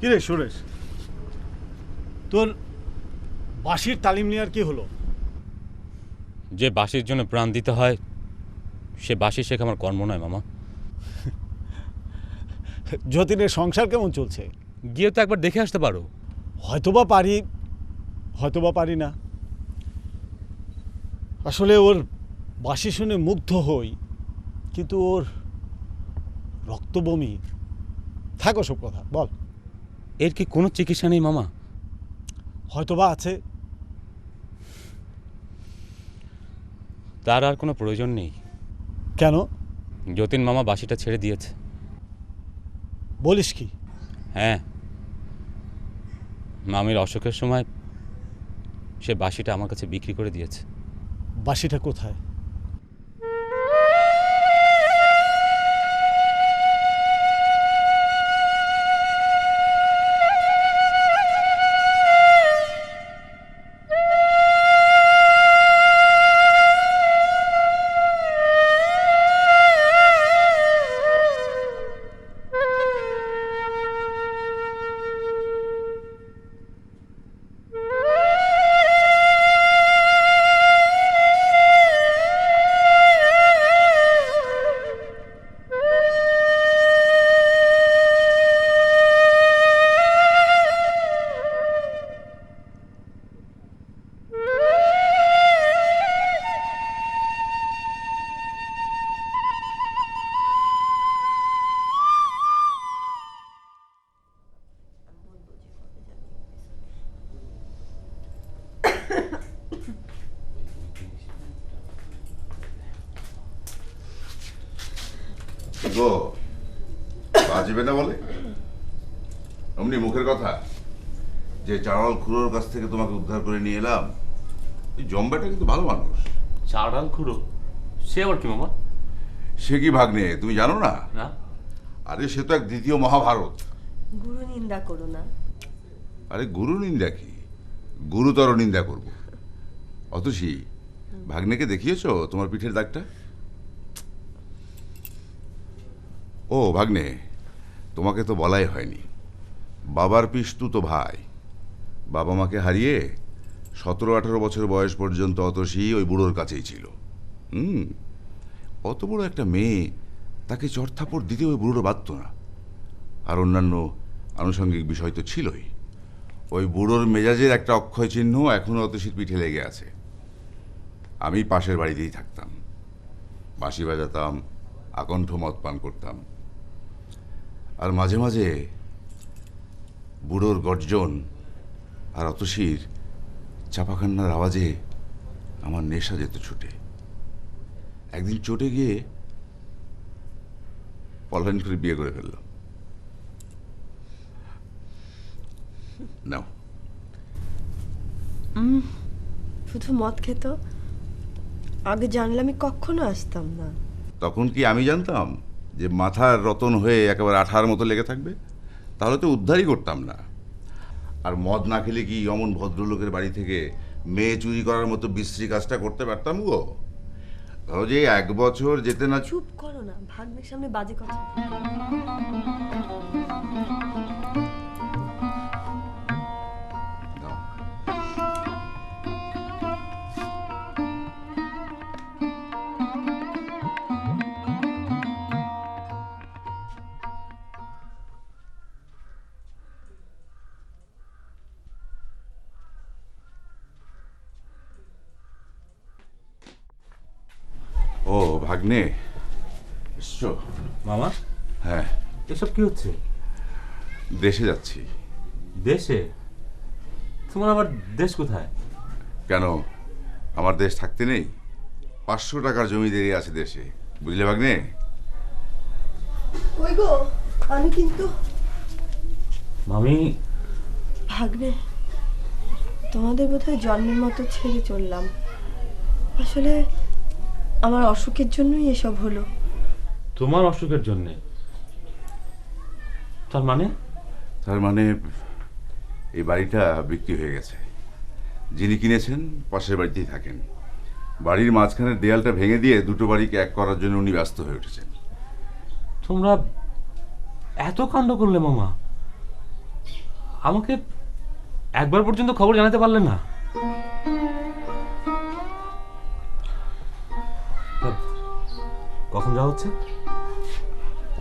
A: কিরে সুরেশ, তোর বাঁশির তালিম নেওয়ার কি হলো?
B: যে বাঁশির জন্য প্রাণ দিতে হয় সে বাঁশি শেখা আমার কর্ম নয় মামা।
A: যতীনের সংসার কেমন চলছে?
B: গিয়ে তো একবার দেখে আসতে পারো।
A: হয়তোবা পারি, হয়তোবা পারি না। আসলে ওর বাঁশি শুনে মুগ্ধ হই, কিন্তু ওর রক্ত বমি। থাকো সব কথা, বল।
B: এর কি কোনো চিকিৎসা নেই মামা?
A: হয়তোবা আছে।
B: তার আর কোনো প্রয়োজন নেই।
A: কেন?
B: যতীন মামা বাঁশিটা ছেড়ে দিয়েছে।
A: বলিস কি?
B: হ্যাঁ, মামির অসুখের সময় সে বাঁশিটা আমার কাছে বিক্রি করে দিয়েছে।
A: বাঁশিটা কোথায়?
C: গো, বাজবে না বলে অমনি মুখের কথা। যে চাড়াল খুড়োর কাছ থেকে তোমাকে উদ্ধার করে নিয়ে এলাম, এই জম্বাটা কিন্তু ভালো মানুষ।
B: চাড়াল খুঁড়ো? সে আবার কি মামা?
C: সে কি ভাগ্নে, তুমি জানো না?
B: না।
C: আরে সে তো এক দ্বিতীয় মহাভারত।
D: গুরু নিন্দা করো না।
C: আরে গুরু নিন্দা কি, গুরুতর নিন্দা করব। অতসী, ভাগ্নেকে দেখিয়েছো তোমার পিঠের দাগটা? ও ভাগ্নে, তোমাকে তো বলাই হয়নি, বাবার পিস্তু তো ভাই। বাবা মাকে হারিয়ে 17-18 বছর বয়স পর্যন্ত অতসী ওই বুড়োর কাছেই ছিল। অত বড় একটা মেয়ে, তাকে চড়থাপড় দিতে ওই বুড়োর বাধ্য না। আর অন্যান্য আনুষঙ্গিক বিষয় তো ছিলই। ওই বুড়োর মেজাজের একটা অক্ষয় চিহ্ন এখনো অতসীর পিঠে লেগে আছে। আমি পাশের বাড়িতেই থাকতাম, বাঁশি বাজাতাম, আকণ্ঠ মদ পান করতাম। আর মাঝে মাঝে বুড়োর গর্জন আর অতসীর চাপাখান্নার আওয়াজে আমার নেশা যেত ছুটে। একদিন চটে গিয়ে পলায়ন করে বিয়ে করে ফেলল। নাও
D: শুধু মদ খেত। আগে জানলে আমি কখনো আসতাম না।
C: তখন কি আমি জানতাম যে মাথার রতন হয়ে একেবারে আঠার মতো লেগে থাকবে? তাহলে তো উদ্ধারই করতাম না। আর মদ না খেলে কি অমন ভদ্রলোকের বাড়ি থেকে মেয়ে চুরি করার মতো বিশ্রী কাজটা করতে পারতাম গো? ধরো যে 1 বছর যেতে না।
D: চুপ করো না, ভাগ্নের সামনে বাজে কথা।
C: দাও। ও ভাগ্নে, এসছো?
B: মামা,
C: হ্যাঁ,
B: এসব কি হচ্ছে?
C: দেশে যাচ্ছি।
B: দেশে? তোমার আবার দেশ কোথায়?
C: কেন, আমার দেশ থাকতে নেই? 500 টাকার জমি দেরি আছে দেশে, বুঝলে ভাগ্নে?
D: কই গো, আমি কিন্তু
B: মামি,
D: ভাগ্নে, তোমাদের বোধহয় জন্মের মতো ছেড়ে চললাম। আসলে আমার অসুখের জন্যই এসব হলো।
B: তোমার অসুখের জন্যে? তার মানে?
C: তার মানে এই বাড়িটা বিক্রি হয়ে গেছে। যিনি কিনেছেন পাশের বাড়িতেই থাকেন। বাড়ির মাঝখানের দেয়ালটা ভেঙে দিয়ে দুটো বাড়িকে এক করার জন্য উনি ব্যস্ত হয়ে উঠেছেন।
B: তোমরা এত কাণ্ড করলে মামা, আমাকে একবার পর্যন্ত খবর জানাতে পারলে না? কখন যাওয়া হচ্ছে?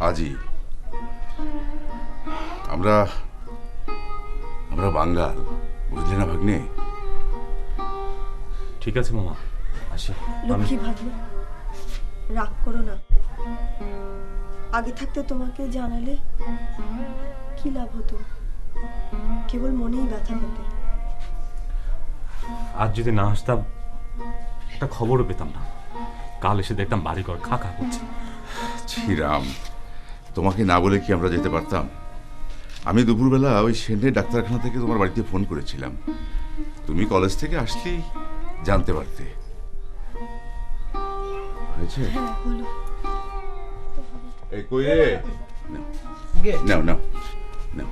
C: আজই। আমরা আমরা বাঙ্গাল, বুঝলে না ভাগ্নে?
B: ঠিক আছে মামা, আসি।
D: লক্ষ্মী ভাগ্নে, রাগ করো না। আগে থাকতে তোমাকে জানালে কি লাভ হতো? কেবল মনেই ব্যথা পেতে।
B: আজ যদি না আসতাম একটা খবরও পেতাম না। কাল এসে দেখতাম বাড়িঘর খা খা করছে।
C: ছিরাম, তোমাকে না বলে কি আমরা যেতে পারতাম? আমি দুপুরবেলা ওই সেনের ডাক্তারখানা থেকে তোমার বাড়িতে ফোন করেছিলাম। তুমি কলেজ থেকে আসলেই জানতে পারতে। হয়েছে?
D: হ্যাঁ, হলো।
C: এই কই রে? নাও নাও নাও।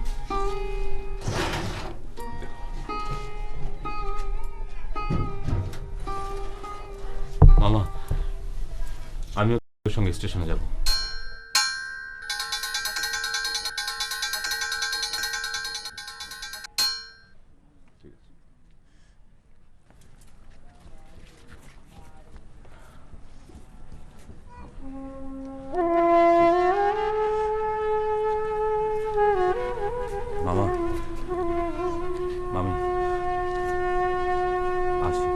B: মামা, আমিও তোর সঙ্গে স্টেশনে যাব। মামা, মামি, আসি।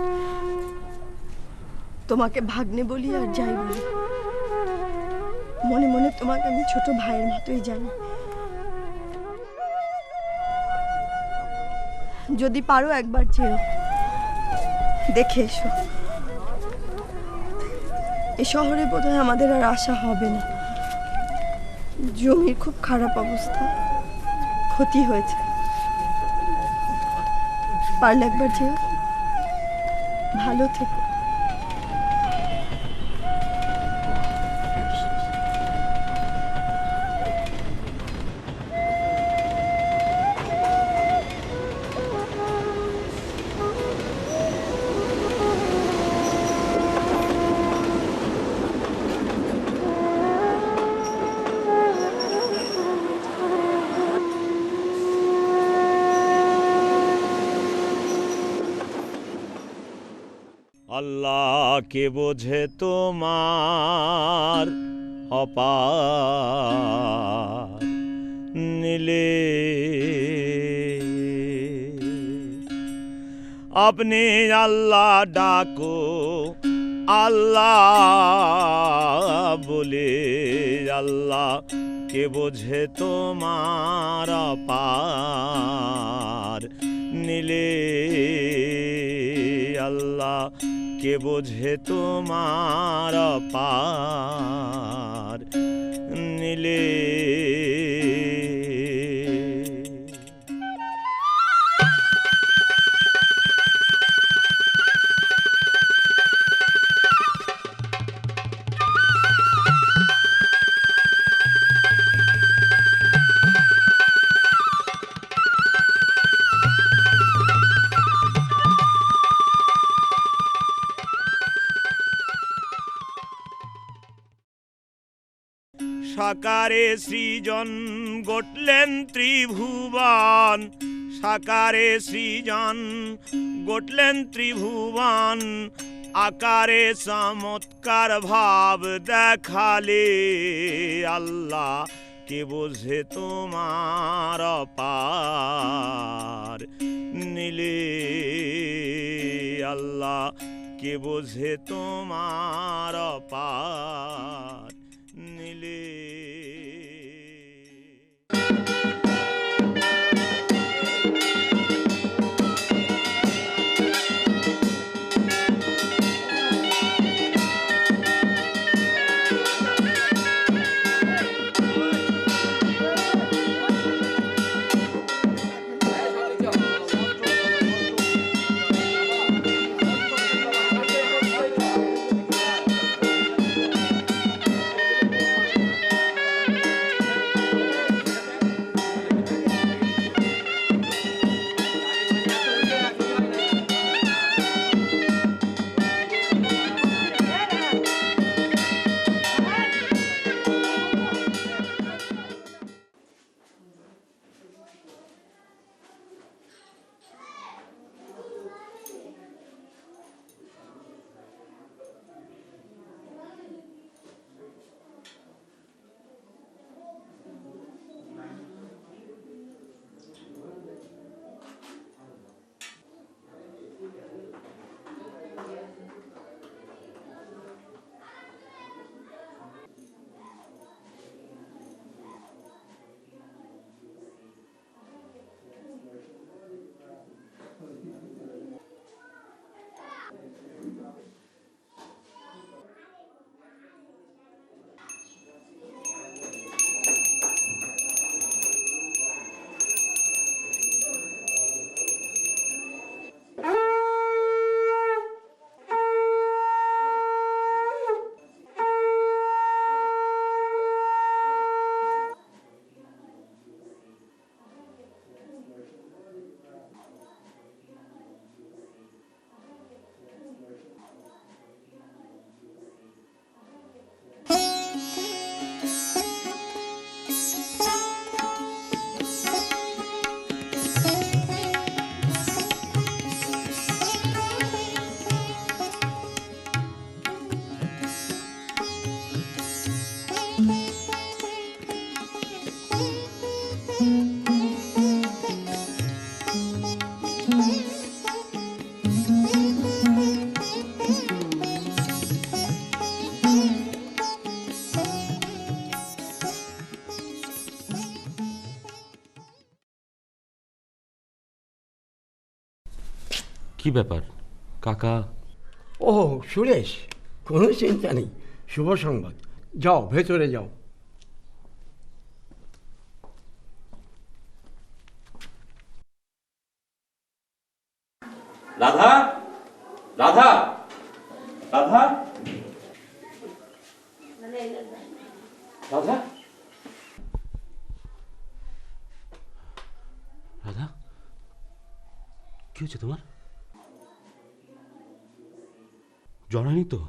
D: তোমাকে ভাগ্নে বলি আর যাই বলি, মনে মনে তোমাকে আমি ছোট ভাইয়ের মতোই জানি। যদি পারো একবার যেও, দেখে এসো। এ শহরে বোধহয় আমাদের আর আশা হবে না। জমির খুব খারাপ অবস্থা, ক্ষতি হয়েছে। পারলে একবার যেও, ভালো থেকো।
A: আল্লাহ কে বোঝে তোমার অপার নীলে, আপনি আল্লাহ ডাকো আল্লাহ বলে, আল্লাহ কে বোঝে তোমার অপার নীলে, আল্লাহ কে বোঝে তোমার অপার নীলে।
G: সাকারে সৃজন গটলেন ত্রিভুবন, সাকারে সৃজন গটলেন ত্রিভুবন, আকারে চমৎকার ভাব দেখালে আল্লাহ কে বোঝে তোমার অপার নীলে আল্লাহ কে বোঝে তোমার অপার নীলে।
B: কি ব্যাপার কাকা?
H: ও সুরেশ, কোনো চিন্তা নেই, শুভ সংবাদ। যাও ভেতরে যাও।
B: রাধা, রাধা, রাধা, রাধা, রাধা, কি হচ্ছে তোমার? জ্বর হয়নি তো?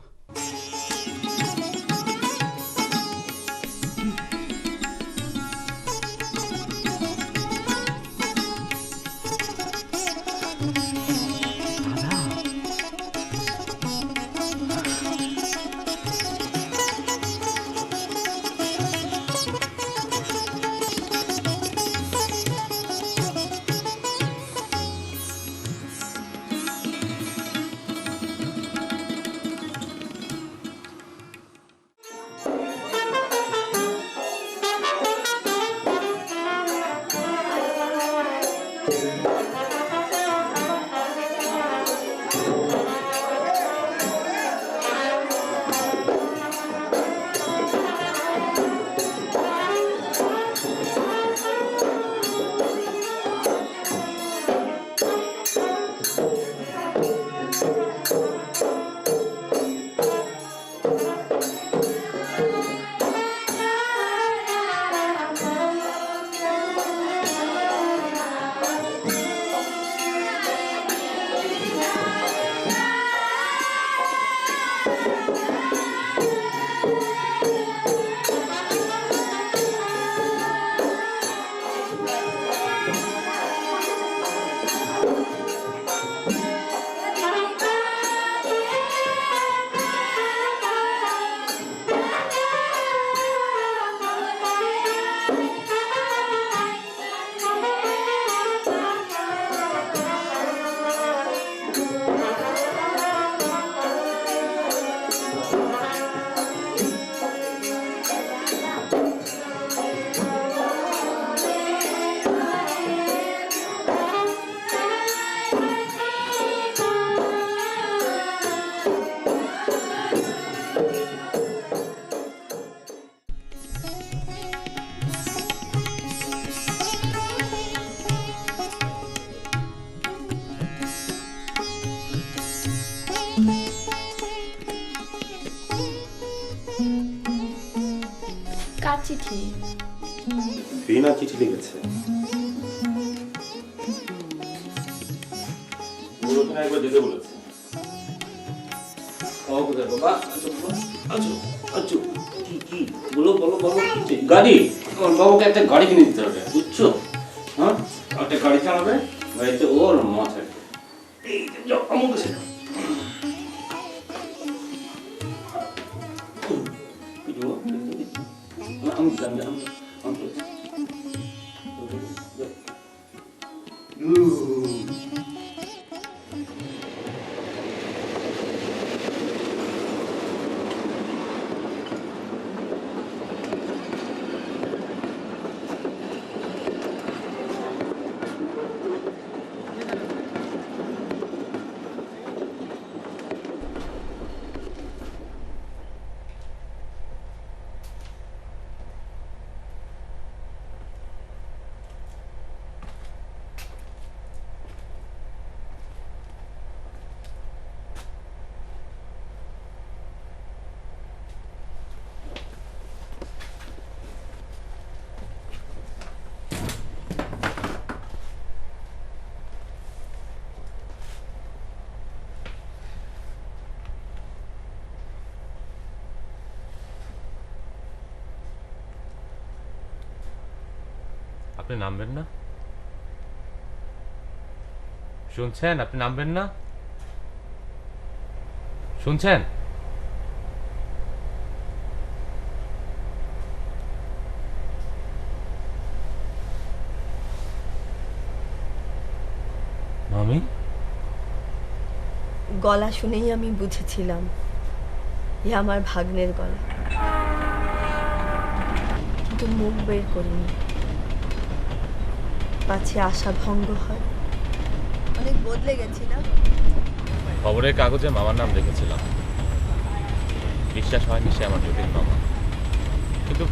F: চিঠি।
B: রিনা চিঠি লিখেছে। ওখানে একবার যেতে বলেছে।
I: ও কোথায় বাবা? আচ্ছা আচ্ছা কি কি বলো বলো বলো কি গাড়ি? আমার বাবাকে একটা গাড়ি কিনে দিতে হবে, বুঝছো? হ্যাঁ, একটা গাড়ি চালাবে, গাড়িতে ওর মা থাকবে। এই যাও আমার কাছে যাও।
B: আপনি নামবেন না? শুনছেন? আপনি নামবেন না? শুনছেন? মামি?
D: গলা শুনেই আমি বুঝেছিলাম এ আমার ভাগ্নের গলা, কিন্তু মুখ বের করিনি, পাছে আশা ভঙ্গ হয়। অনেক বদলে গেছি না?
B: খবরের কাগজে মামার নাম দেখেছিলাম, বিশ্বাস হয়নি সে আমার জটিল মামা। কিন্তু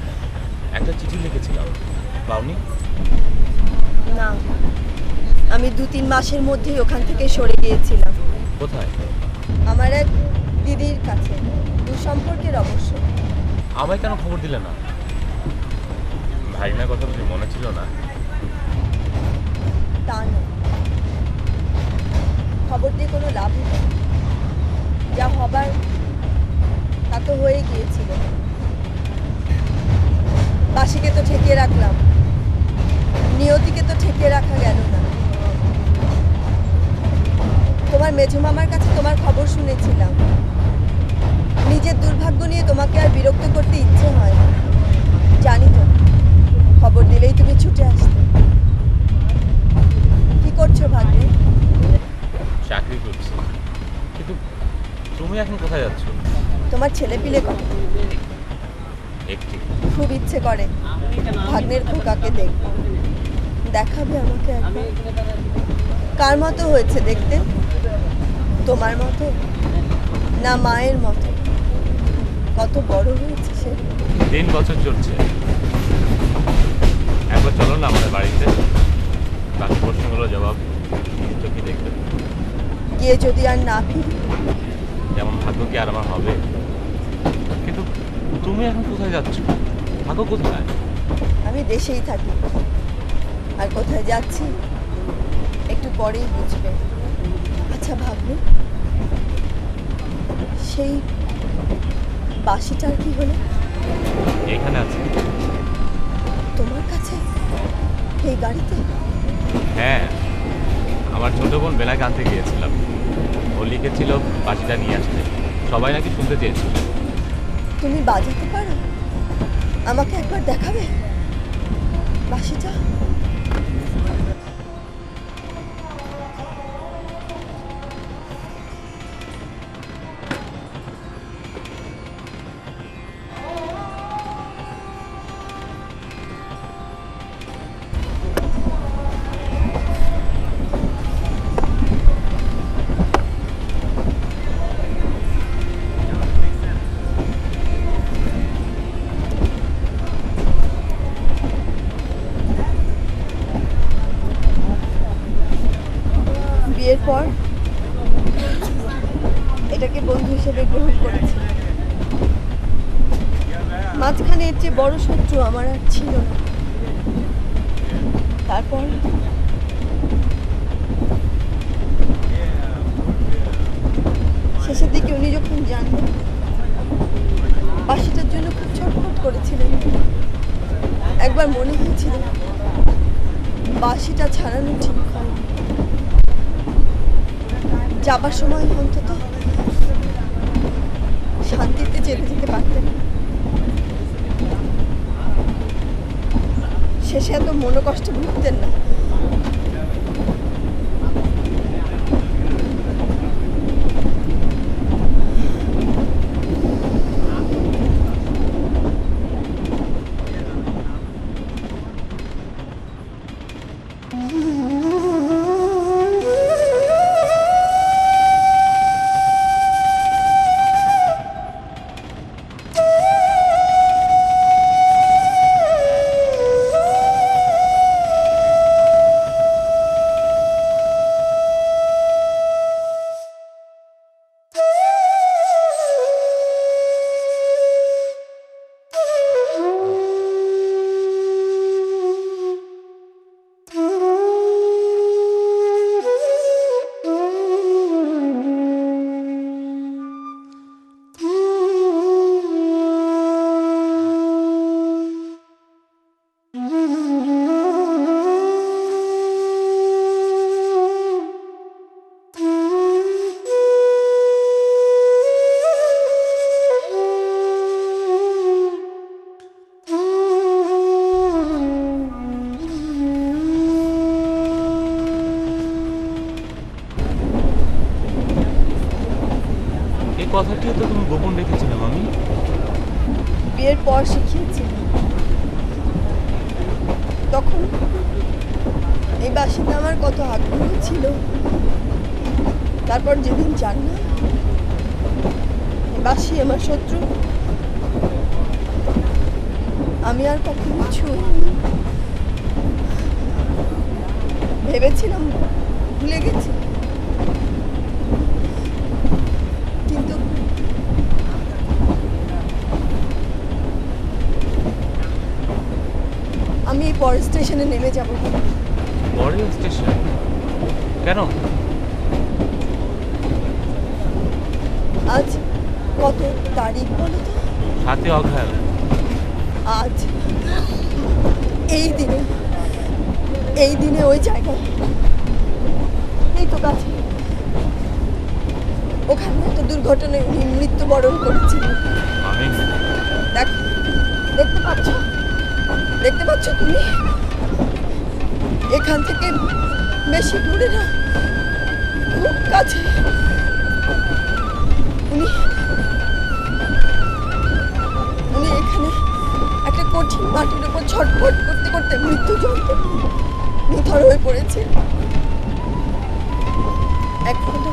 B: একটা চিঠি লিখেছিলাম, পাওনি?
D: না, আমি 2-3 মাসের মধ্যেই ওখান থেকে সরে গিয়েছিলাম।
B: কোথায়?
D: আমার এক দিদির কাছে, দুঃসম্পর্কের অবশ্য।
B: আমায় কেন খবর দিলে না? ভাইনার কথা বুঝি মনে ছিল না?
D: তা নয়, খবর দিয়ে কোনো লাভ নেই, যা হবার তা তো হয়ে গিয়েছিল। বাসিকে তো ঠেকিয়ে রাখলাম, নিয়তিকে তো ঠেকিয়ে রাখা গেল না। তোমার মেঝো মামার কাছে তোমার খবর শুনেছিলাম, নিজের দুর্ভাগ্য নিয়ে তোমাকে আর বিরক্ত করতে ইচ্ছে হয় না, জানি তো। খবর দিলেই তুমি ছুটে আসতে। কি করছো ভাগ্নে?
B: চাকরি করছি। কিন্তু তুমি এখন কোথায় যাচ্ছ?
D: তোমার ছেলে পিলে কথা
B: একটি
D: খুব ইচ্ছে করে ভাগ্নের খোকাকে দেখবো, দেখাবে আমাকে একবার? কার মতো হয়েছে দেখতে? তোমার মতো না মায়ের মতো? কত বড় হয়েছে সে।
B: 3 বছর চলছে। একবার চলো না আমাদের বাড়িতে, বাকি প্রশ্নগুলো জবাব নিজের চোখে দেখবে।
D: গিয়ে যদি আর না ফিরি?
B: যেমন ভাগ্য কি আর আমার হবে? কিন্তু তুমি এখন কোথায় যাচ্ছ? থাকো কোথায়?
D: আমি দেশেই থাকি, আর কোথায় যাচ্ছি একটু পরেই বুঝবে। আচ্ছা ভাবলে, সেই বাসিটার কি হলো?
B: এখানে আছে।
D: তোমার কাছে? এই গাড়িতে?
B: হ্যাঁ, আমার ছোট বোন বেলাকে আনতে গিয়েছিলাম, ও লিখেছিল বাসিটা নিয়ে আসতে। সবাই নাকি শুনতে চেয়েছিল।
D: তুমি বাজাতে পারো? আমাকে একবার দেখাবে বাসিটা? বিয়ের পর এটাকে বন্ধু হিসেবে গ্রহণ করেছি। মাঝখানে এর চেয়ে বড় শত্রু আমার আর ছিল না। তারপর শেষের দিকে উনি যখন জানলেন, বাসিটার জন্য খুব ছটফট করেছিলেন। একবার মনে হয়েছিল বাসিটা ছাড়ানো ঠিক হয়, যাবার সময় অন্তত শান্তিতে চেপে যেতে পারতেন। শেষে এত মনোকষ্টে ভুগতেন না।
B: কথাটিও তো তুমি গোপন রেখেছিলে মামি।
D: বিয়ের পর শিখিয়েছি, তখন এই বাসিতে আমার কত আগ্রহ ছিল। তারপর যেদিন জানলাম বাসি আমার শত্রু, আমি আর কখনো ছুঁইনি। ভেবেছিলাম ভুলে গেছি, কিন্তু আমি এই পরের স্টেশনে নেমে যাব।
B: পরের স্টেশন কেন?
D: আজ কত তারিখ বলো তো?
B: 7 অঘ্রাণ।
D: আজ এই দিনে ওই জায়গায়, এই তো কাছে, ওখানে একটা দুর্ঘটনায় উনি মৃত্যুবরণ করেছিলেন।
B: আমি
D: দেখতে পাচ্ছ তুমি? এখান থেকে বেশি দূরে না, খুব কাছে। উনি এখানে একটা কঠিন মাটির উপর ছটফট করতে করতে মৃত্যু যন্ত্রণা নিথর হয়ে পড়েছে। এক ফোঁটা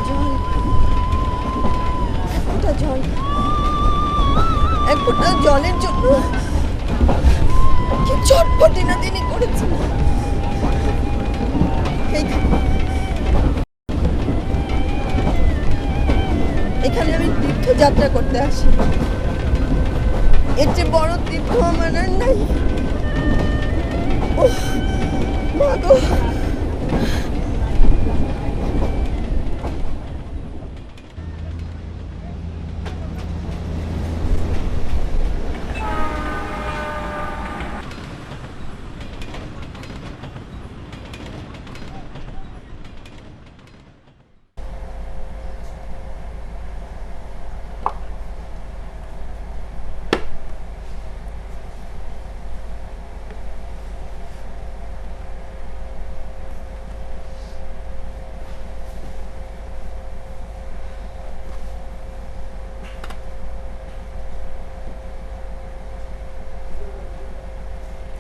D: জলের জন্য কি ছটফটি না তিনি করেছেন। এখানে আমি তীর্থযাত্রা করতে আসি, এর চেয়ে বড় তীর্থ আমার আর নাই। ওহ মা গো,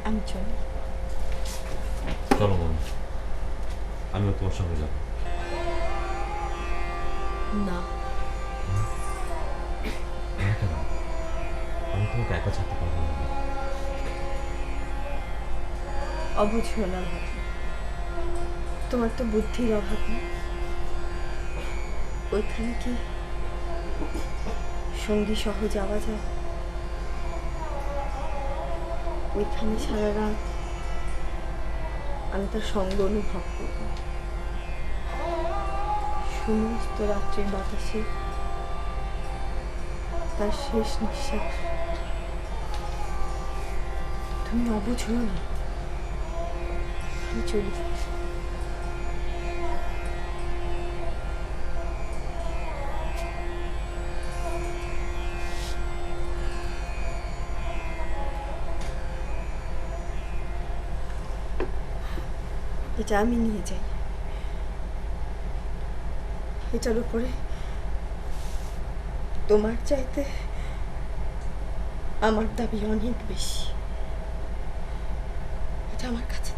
D: আমি চলি।
B: চলো মামি, আমিও তোমার সঙ্গে যাব।
D: না,
B: কেন? আমি তোমাকে একা ছাড়তে পারবো না।
D: অবুঝ হলাম, তোমার তো বুদ্ধির অভাব নেই। ওইখানে কি সঙ্গী সহ যাওয়া যায়? ওইখানে সারা রাত আমি তার সঙ্গ অনুভব করব। সমস্ত রাত্রির বাতাসে তার শেষ নিঃশ্বাস। তুমি অবুঝ হও না, আমি চলি। এটা আমি নিয়ে যাই। এটার উপরে তোমার চাইতে আমার দাবি অনেক বেশি। এটা আমার কাছে